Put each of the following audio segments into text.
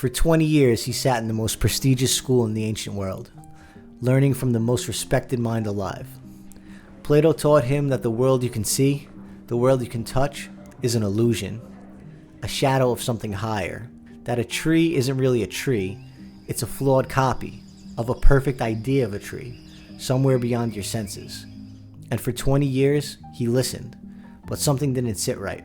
For 20 years, he sat in the most prestigious school in the ancient world, learning from the most respected mind alive. Plato taught him that the world you can see, the world you can touch, is an illusion, a shadow of something higher, that a tree isn't really a tree, it's a flawed copy of a perfect idea of a tree, somewhere beyond your senses. And for 20 years, he listened, but something didn't sit right.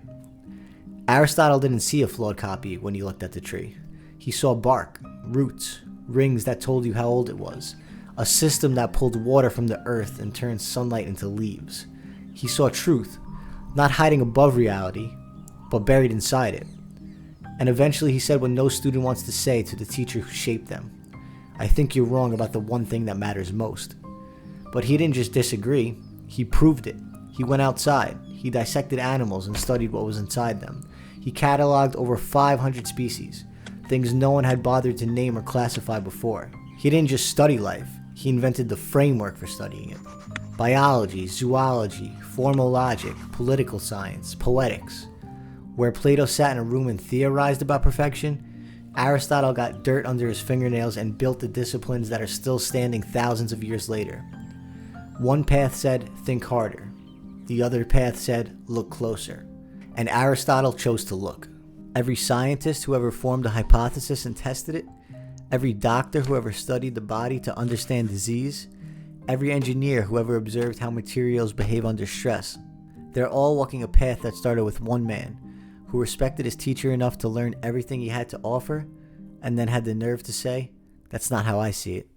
Aristotle didn't see a flawed copy when he looked at the tree. He saw bark, roots, rings that told you how old it was, a system that pulled water from the earth and turned sunlight into leaves. He saw truth, not hiding above reality, but buried inside it. And eventually he said what no student wants to say to the teacher who shaped them: "I think you're wrong about the one thing that matters most." But he didn't just disagree, he proved it. He went outside, he dissected animals and studied what was inside them. He cataloged over 500 species, things no one had bothered to name or classify before. He didn't just study life, he invented the framework for studying it. Biology, zoology, formal logic, political science, poetics. Where Plato sat in a room and theorized about perfection, Aristotle got dirt under his fingernails and built the disciplines that are still standing thousands of years later. One path said, think harder. The other path said, look closer. And Aristotle chose to look. Every scientist who ever formed a hypothesis and tested it, every doctor who ever studied the body to understand disease, every engineer who ever observed how materials behave under stress, they're all walking a path that started with one man, who respected his teacher enough to learn everything he had to offer, and then had the nerve to say, "That's not how I see it."